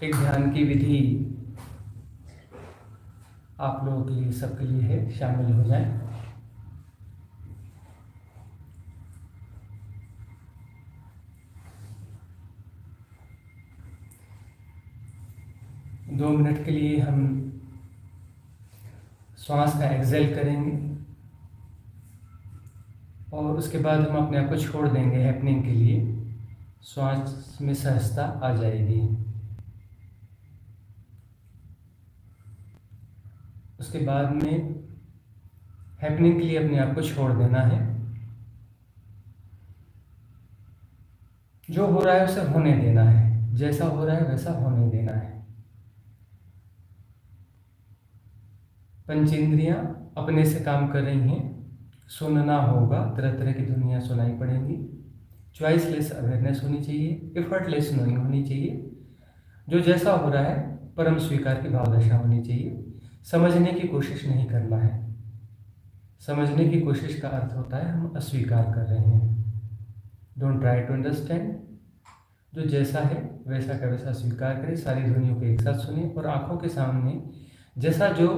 एक ध्यान की विधि आप लोगों के लिए, सबके लिए है, शामिल हो जाएं। दो मिनट के लिए हम श्वास का एक्सेल करेंगे और उसके बाद हम अपने आप को छोड़ देंगे हैपनिंग के लिए। श्वास में सहजता आ जाएगी। उसके बाद में हैपनिंग के लिए अपने आप को छोड़ देना है। जो हो रहा है उसे होने देना है, जैसा हो रहा है वैसा होने देना है। पंचेंद्रियां अपने से काम कर रही हैं। सुनना होगा, तरह तरह की दुनिया सुनाई पड़ेगी। चॉइसलेस अवेयरनेस होनी चाहिए, एफर्टलेस नोइंग होनी चाहिए। जो जैसा हो रहा है परम स्वीकार की भावदशा होनी चाहिए। समझने की कोशिश नहीं करना है। समझने की कोशिश का अर्थ होता है हम अस्वीकार कर रहे हैं। Don't try to understand. जो जैसा है वैसा का वैसा स्वीकार करें, सारी ध्वनियों को एक साथ सुने और आंखों के सामने जैसा जो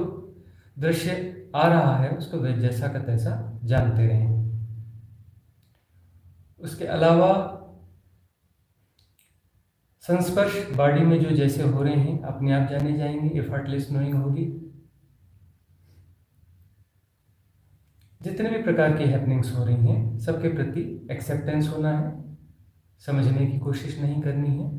दृश्य आ रहा है उसको वे जैसा का तैसा जानते रहें। उसके अलावा संस्पर्श बॉडी में जो जैसे हो रहे हैं अपने आप जाने जाएंगे, एफर्टलेस नोइंग होगी। जितने भी प्रकार की हैपनिंग्स हो रही हैं सबके प्रति एक्सेप्टेंस होना है। समझने की कोशिश नहीं करनी है,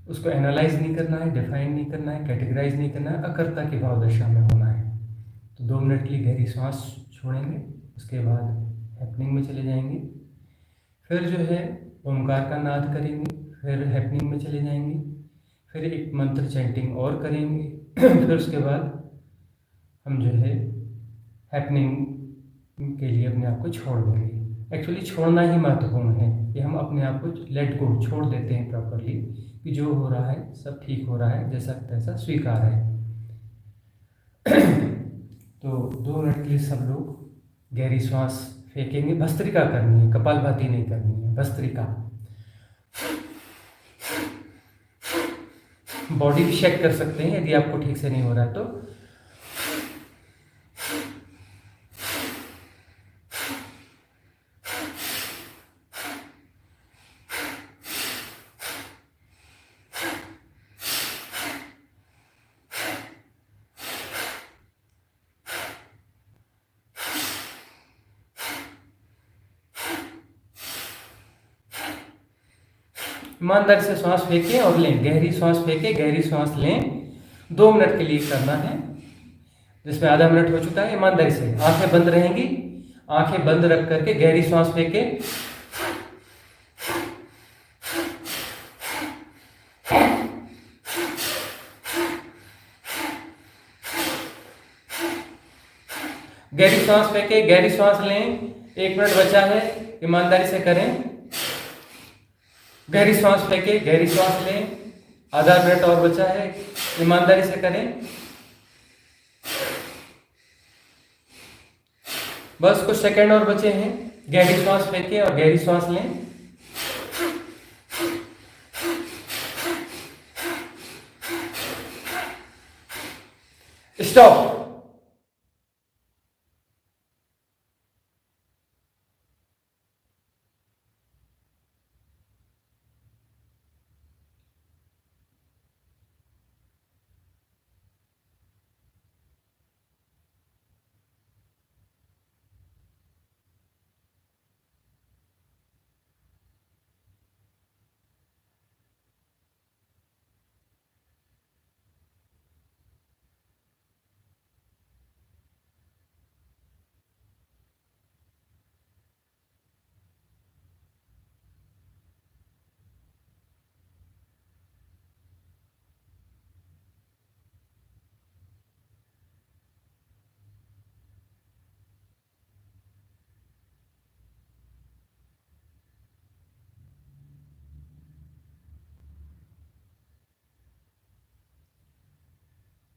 उसको एनालाइज नहीं करना है, डिफाइन नहीं करना है, कैटेगराइज नहीं करना है, अकर्ता की भाव दशा में होना है। तो 2 मिनट के लिए गहरी सांस छोड़ेंगे, उसके बाद हैपनिंग में चले जाएंगे। फिर जो है ओमकार का नाद करेंगे, फिर हैपनिंग में चले जाएंगे, फिर एक मंत्र चैंटिंग और करेंगे फिर उसके बाद हम जो है हैपनिंग के लिए अपने आप को छोड़ देंगे। एक्चुअली छोड़ना ही महत्वपूर्ण है कि हम अपने आप को लेट गो, छोड़ देते हैं प्रॉपरली, कि जो हो रहा है सब ठीक हो रहा है, जैसा तैसा स्वीकार है। तो 2 मिनट के लिए सब लोग गहरी श्वास फेंकेंगे। भस्त्रिका करनी है, कपालभाति नहीं करनी है, भस्त्रिका। बॉडी भी चेक कर सकते हैं यदि आपको ठीक से नहीं हो रहा है तो। ईमानदारी से सांस फेंकें और लें, गहरी सांस फेंकें, गहरी सांस लें। 2 मिनट के लिए करना है, जिसमें आधा मिनट हो चुका है। ईमानदारी से आंखें बंद रहेंगी, आंखें बंद रख करके गहरी सांस फेंकें। गहरी सांस फेंकें, गहरी सांस लें। 1 मिनट बचा है, ईमानदारी से करें। गहरी सांस फेंकें, गहरी सांस लें। आधा मिनट और बचा है, ईमानदारी से करें। बस कुछ सेकंड और बचे हैं। गहरी सांस फेंकें और गहरी सांस लें। स्टॉप।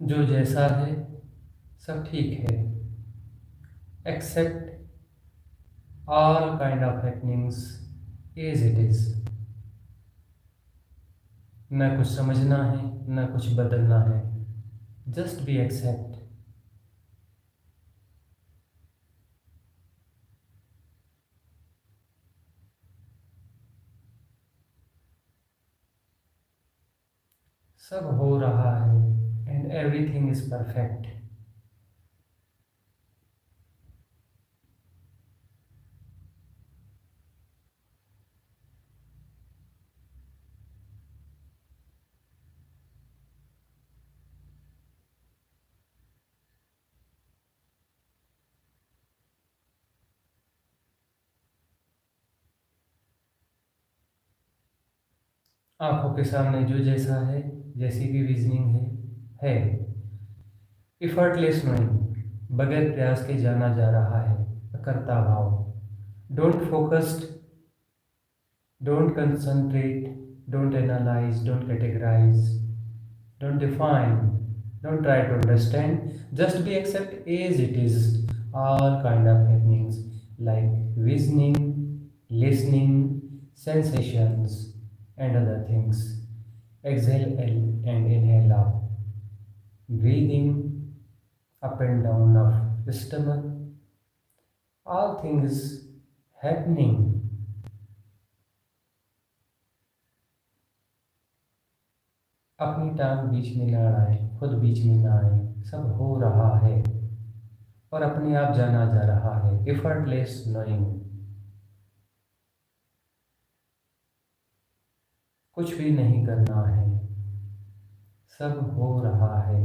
जो जैसा है सब ठीक है। Accept all kind of happenings as it is. ना कुछ समझना है, ना कुछ बदलना है। Just be accept. सब हो रहा है एंड एवरीथिंग इज परफेक्ट। आंखों के सामने जो जैसा है, जैसी भी रीजनिंग है इफर्टलेस नोइंग, बगैर प्रयास के जाना जा रहा है, अकर्ता भाव। Don't focused, don't concentrate, don't analyse, don't categorise, don't define, don't try to understand, just be accept as it is. All kind of happenings like visioning, listening, sensations, and other things. Exhale and inhale out. Breathing up and down of the stomach. All things happening. अपनी टांग बीच में ना अड़ाए, खुद बीच में ना आए, सब हो रहा है और अपने आप जाना जा रहा है। Effortless knowing. कुछ भी नहीं करना है, सब हो रहा है।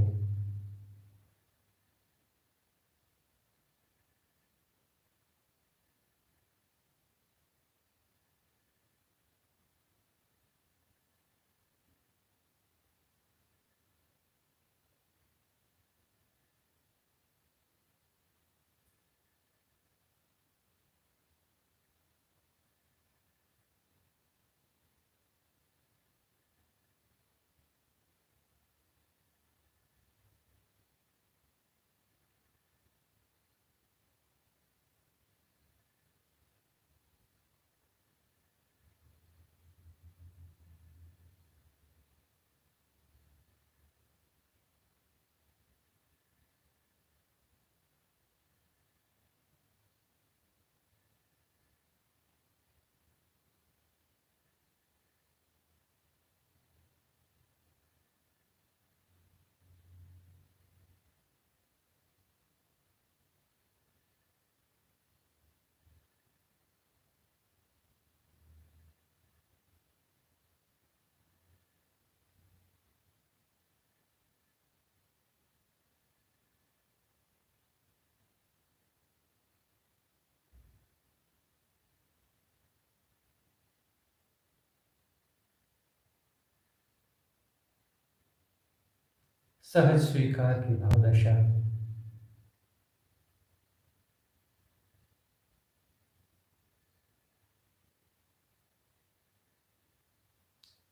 सहज स्वीकार की भावदशा।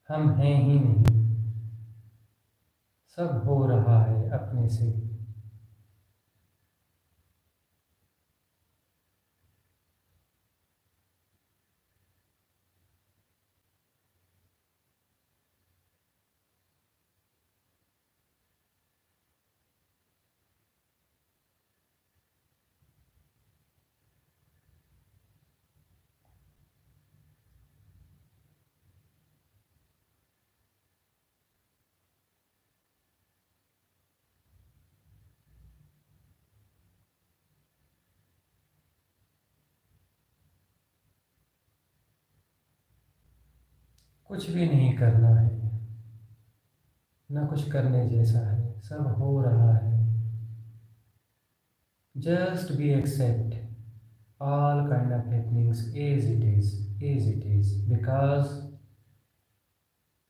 हम हैं ही नहीं, सब हो रहा है अपने से। कुछ भी नहीं करना है, ना कुछ करने जैसा है, सब हो रहा है। Just be accept all kind of happenings as it is, because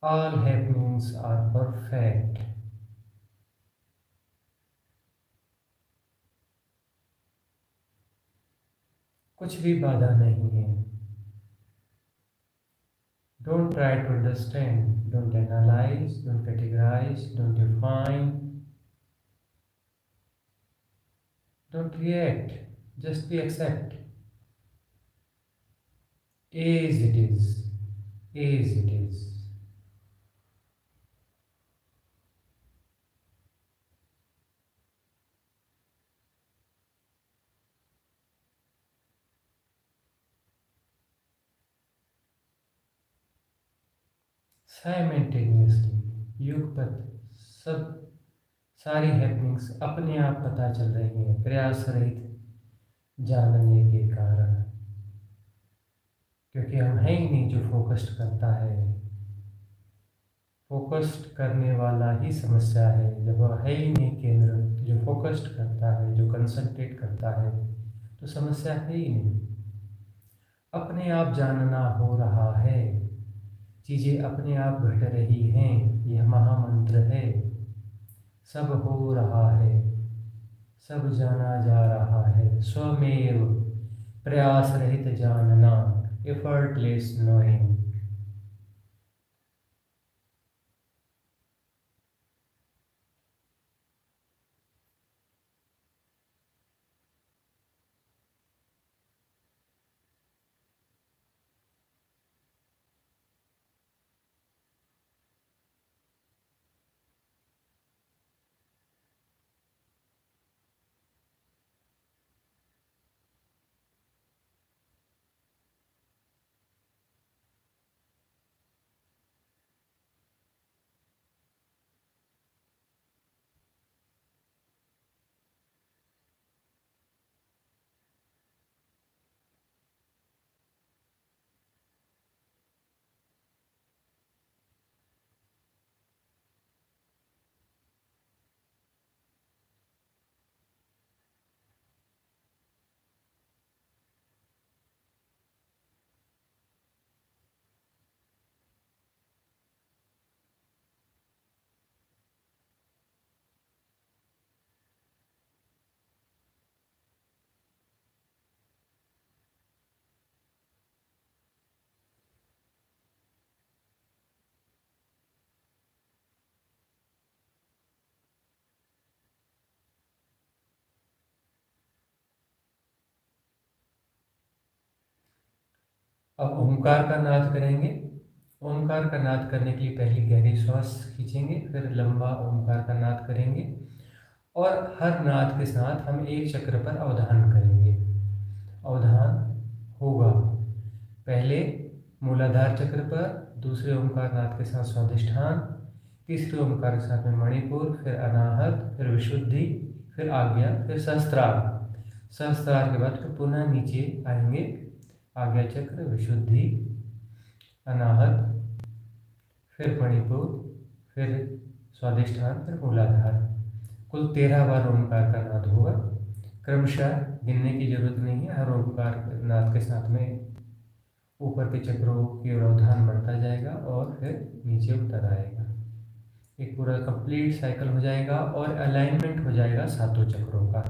all happenings are perfect. कुछ भी बाधा नहीं है। Don't try to understand, don't analyze, don't categorize, don't define, don't react, just be accept as it is, as it is. Simultaneously युगपत सब सारी happenings अपने आप पता चल रही हैं प्रयास रहित जानने के कारण, क्योंकि हम है ही नहीं जो फोकस्ड करता है। फोकस्ड करने वाला ही समस्या है, जब वह है ही नहीं केंद्र जो फोकस्ड करता है, जो कंसंट्रेट करता है, तो समस्या है ही नहीं। अपने आप जानना हो रहा है, चीज़ें अपने आप घट रही हैं, यह महामंत्र है। सब हो रहा है, सब जाना जा रहा है, स्वमेव प्रयास रहित जानना, एफर्टलेस नोइंग। अब ओंकार का नाद करेंगे। ओंकार का नाद करने के लिए पहले गहरी श्वास खींचेंगे, फिर लंबा ओंकार का नाद करेंगे और हर नाद के साथ हम एक चक्र पर अवधान करेंगे। अवधान होगा पहले मूलाधार चक्र पर, दूसरे ओंकार नाद के साथ स्वादिष्ठान, तीसरे ओंकार के साथ में मणिपुर, फिर अनाहत, फिर विशुद्धि, फिर आज्ञा, फिर सहस्त्रार। सहस्त्रार के बाद फिर पुनः नीचे आएंगे आज्ञा चक्र, विशुद्धि, अनाहत, फिर मणिपुर, फिर स्वादिष्ठान, फिर मूलाधार। कुल 13 बार ओंकार का नाद होगा। क्रमशः गिनने की जरूरत नहीं है, हर ओंकार नाद के साथ में ऊपर के चक्रों की ओर अवधान बढ़ता जाएगा और फिर नीचे उतर आएगा। एक पूरा कंप्लीट साइकिल हो जाएगा और अलाइनमेंट हो जाएगा सातों चक्रों का।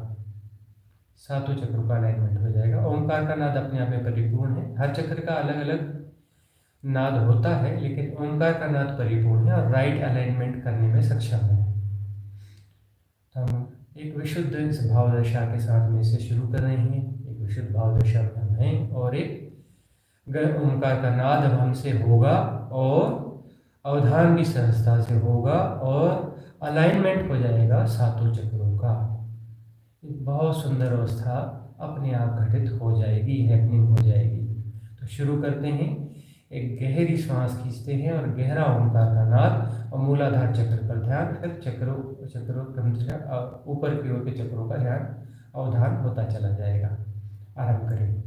सातों चक्रों का अलाइनमेंट हो जाएगा। ओंकार का नाद अपने आप में परिपूर्ण है। हर चक्र का अलग अलग नाद होता है, लेकिन ओंकार का नाद परिपूर्ण है और राइट अलाइनमेंट करने में सक्षम है। हम एक विशुद्ध इस भाव दशा के साथ में इसे शुरू कर रहे हैं। एक विशुद्ध भाव दशा में हम हैं और एक ओंकार का नाद अब हमसे होगा और अवधान भी सहजता से होगा और अलाइनमेंट हो जाएगा सातों चक्रों का। एक बहुत सुंदर अवस्था अपने आप घटित हो जाएगी, हैपनिंग हो जाएगी। तो शुरू करते हैं। एक गहरी श्वास खींचते हैं और गहरा ओंकार का नाद और मूलाधार चक्र पर ध्यान, फिर चक्रों क्रमशः ऊपर की ओर के चक्रों का ध्यान अवधान होता चला जाएगा। आरंभ करें।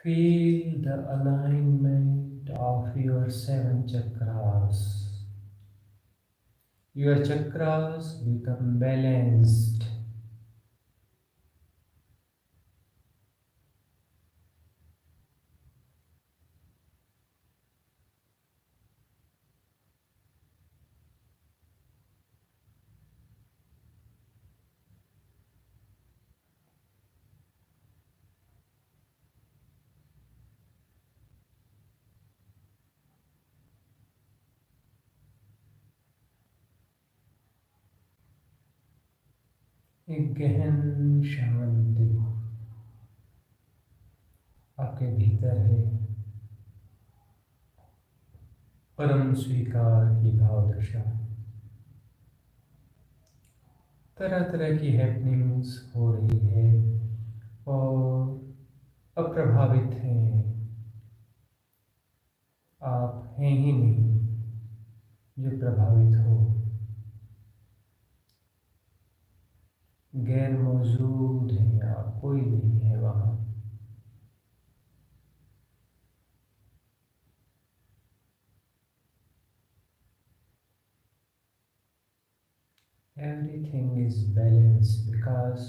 Feel the alignment of your seven chakras. Your chakras become balanced. एक गहन शांति आपके भीतर है। परम स्वीकार की भाव दशा। तरह तरह की हैपनिंग्स हो रही है और अप्रभावित हैं। आप हैं ही नहीं जो प्रभावित हो। गैर मौजूद हैं आप, कोई नहीं है वहाँ। Everything is balanced because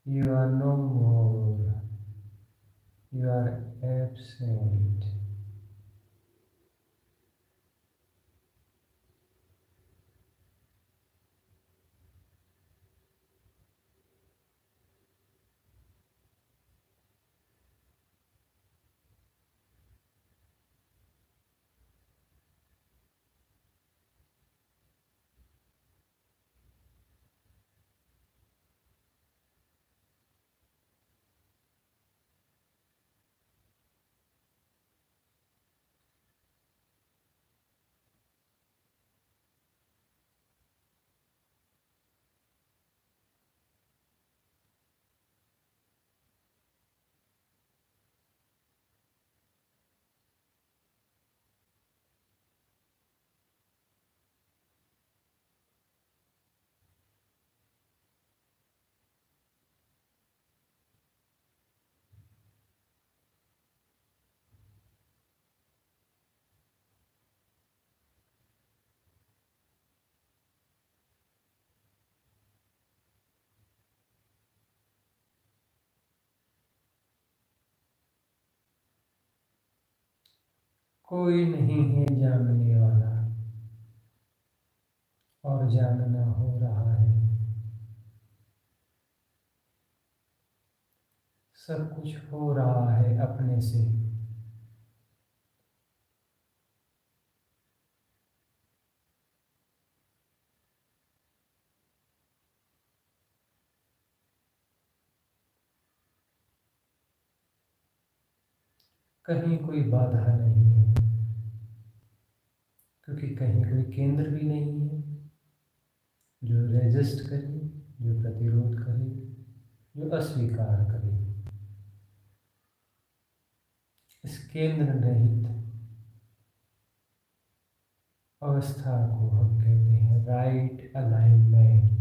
you are no more. You are absent. कोई नहीं है जानने वाला और जानना हो रहा है। सब कुछ हो रहा है अपने से। कहीं कोई बाधा नहीं है, क्योंकि कहीं कोई केंद्र भी नहीं है जो रेजिस्ट करे, जो प्रतिरोध करे, जो अस्वीकार करे। इस केंद्र रहित अवस्था को हम कहते हैं राइट अलाइनमेंट।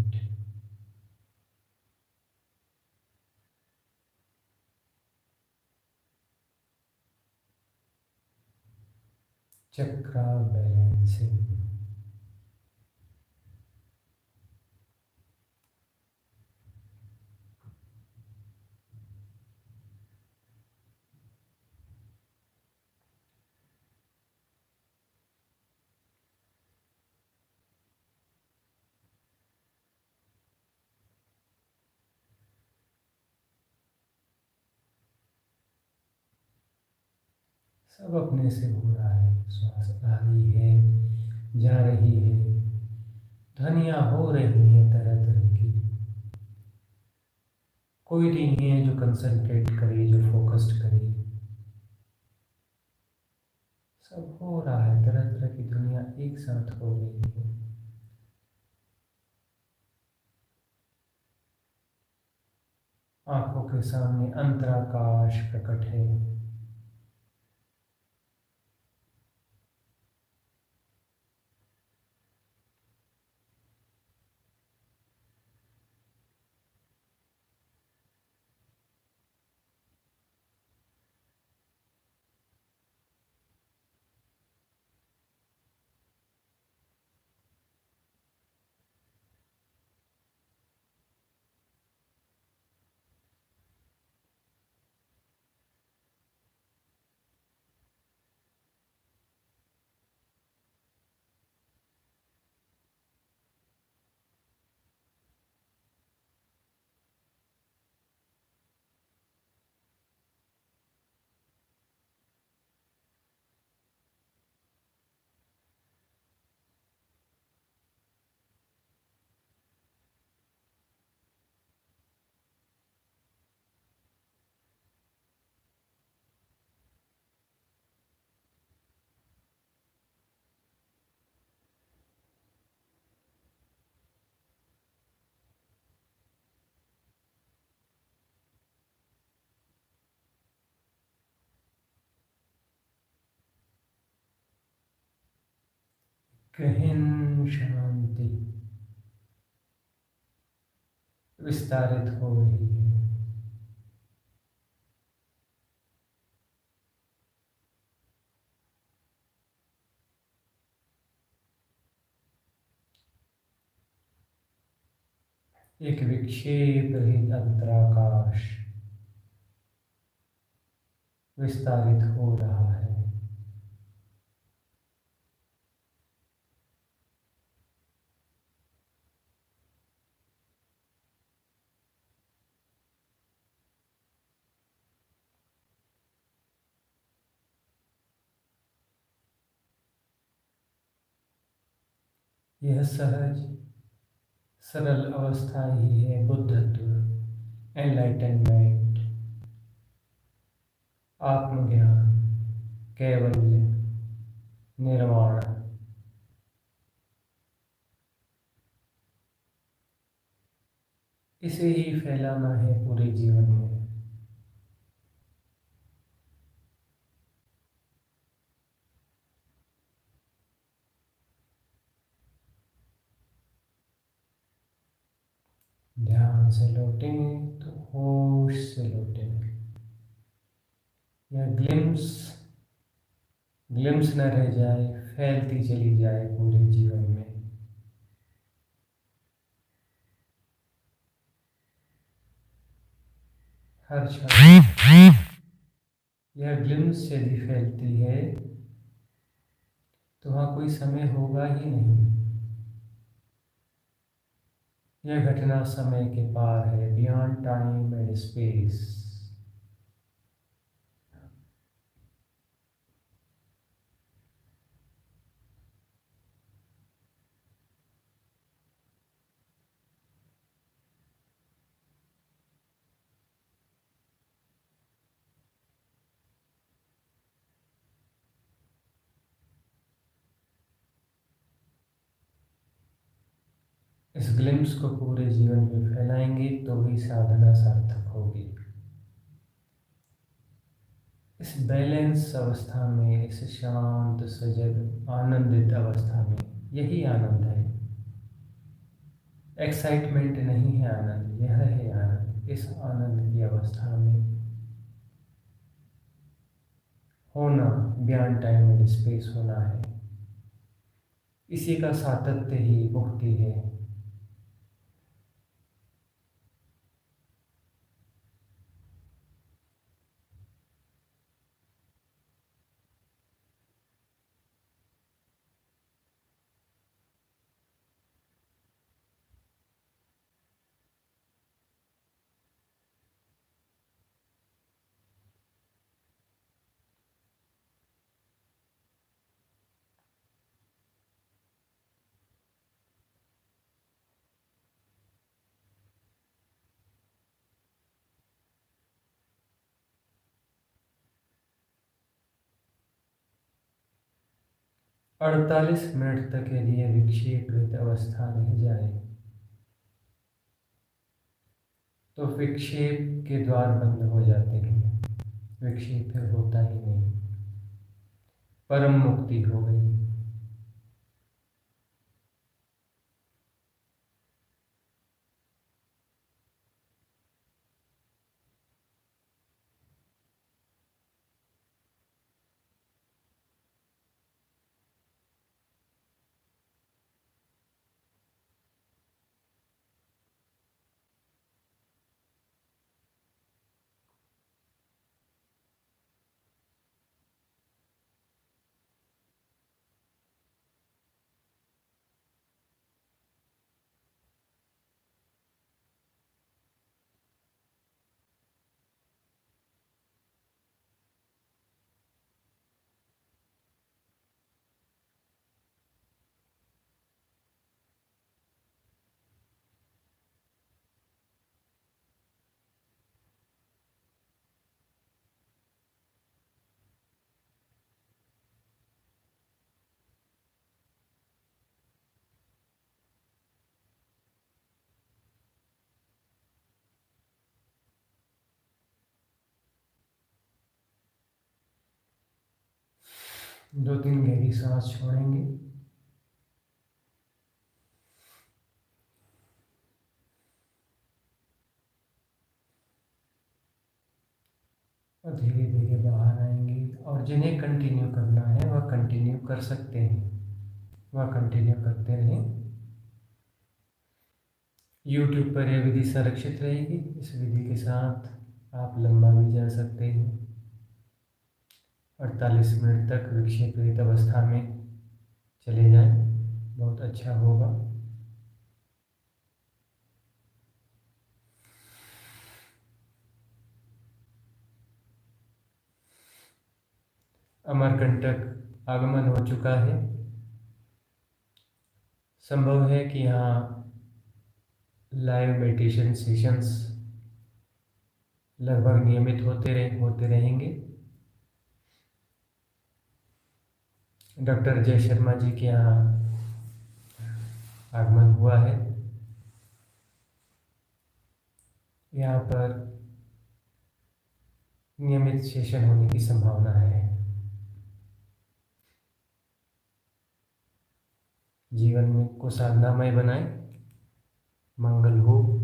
चक्रा बैलेंसिंग। सब अपने से हो रहा है। श्वास आ रही है, जा रही है, ध्वनियाँ हो रही हैं तरह तरह की। कोई नहीं है जो कंसंट्रेट करे, जो फोकस्ड करे। सब हो रहा है, तरह तरह की दुनिया एक साथ हो रही है। आंखों के सामने अंतराकाश प्रकट है। गहन शांति विस्तारित हो रही है। एक विक्षेप रहित अंतराकाश विस्तारित हो रहा है। यह सहज सरल अवस्था ही है बुद्धत्व, एनलाइटनमेंट, आत्मज्ञान, कैवल्य, निर्वाण। इसे ही फैलाना है पूरे जीवन में। ध्यान से लौटें तो होश से लौटें। यह ग्लिम्स न रह जाए, फैलती चली जाए पूरे जीवन में। हर क्षण यह ग्लिम्स यदि फैलती है तो वहाँ कोई समय होगा ही नहीं। यह घटना समय के पार है, बियॉन्ड टाइम एंड स्पेस। इस ग्लिम्स को पूरे जीवन में फैलाएंगे तो ही साधना सार्थक होगी। इस बैलेंस अवस्था में, इस शांत सजग आनंदित अवस्था में यही आनंद है। एक्साइटमेंट नहीं है आनंद, यह है आनंद। इस आनंद की अवस्था में होना, बियॉन्ड टाइम एंड स्पेस होना है। इसी का सातत्य ही मुक्ति है। अड़तालीस मिनट तक यदि यह विक्षेप रहित अवस्था रह जाए तो विक्षेप के द्वार बंद हो जाते हैं। विक्षेप फिर होता ही नहीं। परम मुक्ति हो गई। दो तीन गहरी सांस छोड़ेंगे। और धीरे धीरे बाहर आएंगे। और जिन्हें कंटिन्यू करना है वह कंटिन्यू कर सकते हैं, वह कंटिन्यू करते रहें। YouTube पर यह विधि संरक्षित रहेगी। इस विधि के साथ आप लंबा भी जा सकते हैं। 48 मिनट तक विक्षेपित अवस्था में चले जाएं, बहुत अच्छा होगा। अमरकंटक आगमन हो चुका है। संभव है कि यहाँ लाइव मेडिटेशन सेशंस लगभग नियमित होते रहेंगे। डॉक्टर जय शर्मा जी के यहाँ आगमन हुआ है। यहाँ पर नियमित सेशन होने की संभावना है। जीवन में को साधनामय बनाएं। मंगल हो।